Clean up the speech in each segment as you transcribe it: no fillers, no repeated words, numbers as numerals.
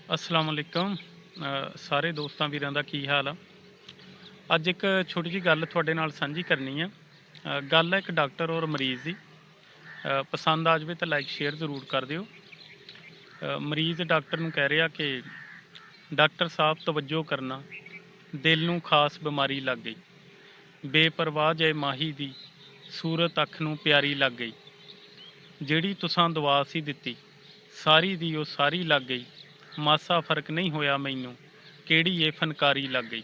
अस्सलाम वालेकुम ਸਾਰੇ ਦੋਸਤਾਂ ਵੀਰਾਂ ਦਾ ਕੀ ਹਾਲ ਆ। ਅੱਜ ਇੱਕ ਛੋਟੀ ਜਿਹੀ ਗੱਲ ਤੁਹਾਡੇ ਨਾਲ ਸਾਂਝੀ ਕਰਨੀ ਆ। ਗੱਲ ਹੈ ਇੱਕ ਡਾਕਟਰ ਔਰ ਮਰੀਜ਼ ਦੀ। ਪਸੰਦ ਆ ਜਾਵੇ ਤਾਂ ਲਾਈਕ ਸ਼ੇਅਰ ਜ਼ਰੂਰ ਕਰ ਦਿਓ। ਮਰੀਜ਼ ਡਾਕਟਰ ਨੂੰ ਕਹਿ ਰਿਹਾ ਕਿ ਡਾਕਟਰ ਸਾਹਿਬ ਤਵੱਜੋ ਕਰਨਾ, ਦਿਲ ਨੂੰ ਖਾਸ ਬਿਮਾਰੀ ਲੱਗ ਗਈ। ਬੇਪਰਵਾਹ ਜੇ ਮਾਹੀ ਦੀ ਸੂਰਤ ਅੱਖ ਨੂੰ ਪਿਆਰੀ ਲੱਗ ਗਈ। ਜਿਹੜੀ ਤੁਸਾਂ ਦੁਆ ਸੀ ਦਿੱਤੀ ਸਾਰੀ ਦੀ ਉਹ ਸਾਰੀ ਲੱਗ ਗਈ। ਮਾਸਾ ਫਰਕ ਨਹੀਂ ਹੋਇਆ ਮੈਨੂੰ ਕਿਹੜੀ ਇਹ ਫਨਕਾਰੀ ਲੱਗ ਗਈ।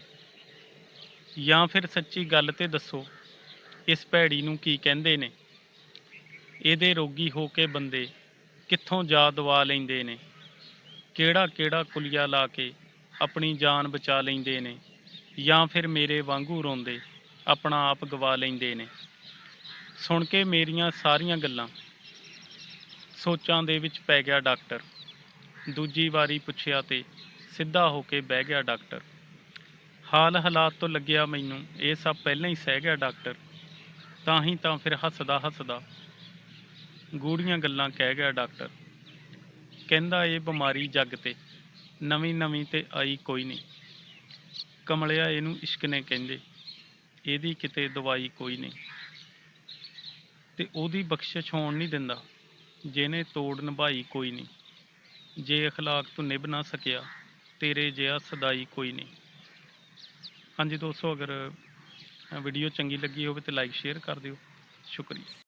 ਜਾਂ ਫਿਰ ਸੱਚੀ ਗੱਲ ਤੇ ਦੱਸੋ ਇਸ ਭੈੜੀ ਨੂੰ ਕੀ ਕਹਿੰਦੇ ਨੇ। ਇਹਦੇ ਰੋਗੀ ਹੋ ਕੇ ਬੰਦੇ ਕਿੱਥੋਂ ਜਾ ਦਵਾ ਲੈਂਦੇ ਨੇ। ਕਿਹੜਾ ਕਿਹੜਾ ਕੁਲੀਆ ਲਾ ਕੇ ਆਪਣੀ ਜਾਨ ਬਚਾ ਲੈਂਦੇ ਨੇ। ਜਾਂ ਫਿਰ ਮੇਰੇ ਵਾਂਗੂ ਰੋਂਦੇ ਆਪਣਾ ਆਪ ਗਵਾ ਲੈਂਦੇ ਨੇ। ਸੁਣ ਕੇ ਮੇਰੀਆਂ ਸਾਰੀਆਂ ਗੱਲਾਂ ਸੋਚਾਂ ਦੇ ਵਿੱਚ ਪੈ ਗਿਆ ਡਾਕਟਰ। ਦੂਜੀ ਵਾਰੀ ਪੁੱਛਿਆ ਤੇ ਸਿੱਧਾ ਹੋ ਕੇ ਬਹਿ ਗਿਆ ਡਾਕਟਰ। ਹਾਲ ਹਾਲਾਤ ਤੋਂ ਲੱਗਿਆ ਮੈਨੂੰ ਇਹ ਸਭ ਪਹਿਲਾਂ ਹੀ ਸਹਿ ਗਿਆ ਡਾਕਟਰ। ਤਾਂ ਹੀ ਤਾਂ ਫਿਰ ਹੱਸਦਾ ਹੱਸਦਾ ਗੂੜੀਆਂ ਗੱਲਾਂ ਕਹਿ ਗਿਆ ਡਾਕਟਰ। ਕਹਿੰਦਾ ਇਹ ਬਿਮਾਰੀ ਜੱਗ ਤੇ ਨਵੀਂ ਨਵੀਂ ਤੇ ਆਈ ਕੋਈ ਨਹੀਂ। ਕਮਲਿਆ ਇਹਨੂੰ ਇਸ਼ਕ ਨੇ ਕਹਿੰਦੇ, ਇਹਦੀ ਕਿਤੇ ਦਵਾਈ ਕੋਈ ਨਹੀਂ। ਤੇ ਉਹਦੀ ਬਖਸ਼ਿਸ਼ ਹੋਣ ਨਹੀਂ ਦਿੰਦਾ ਜਿਹਨੇ ਤੋੜ ਨਿਭਾਈ ਕੋਈ ਨਹੀਂ। ਜੇ ਅਖਲਾਕ ਤੂੰ ਨਿਭ ਨਾ ਸਕਿਆ ਤੇਰੇ ਜਿਹਾ ਸਦਾਈ ਕੋਈ ਨਹੀਂ। ਹਾਂਜੀ ਦੋਸਤੋ, ਅਗਰ ਵੀਡੀਓ ਚੰਗੀ ਲੱਗੀ ਹੋਵੇ ਤਾਂ ਲਾਈਕ ਸ਼ੇਅਰ ਕਰ ਦਿਓ। ਸ਼ੁਕਰੀਆ।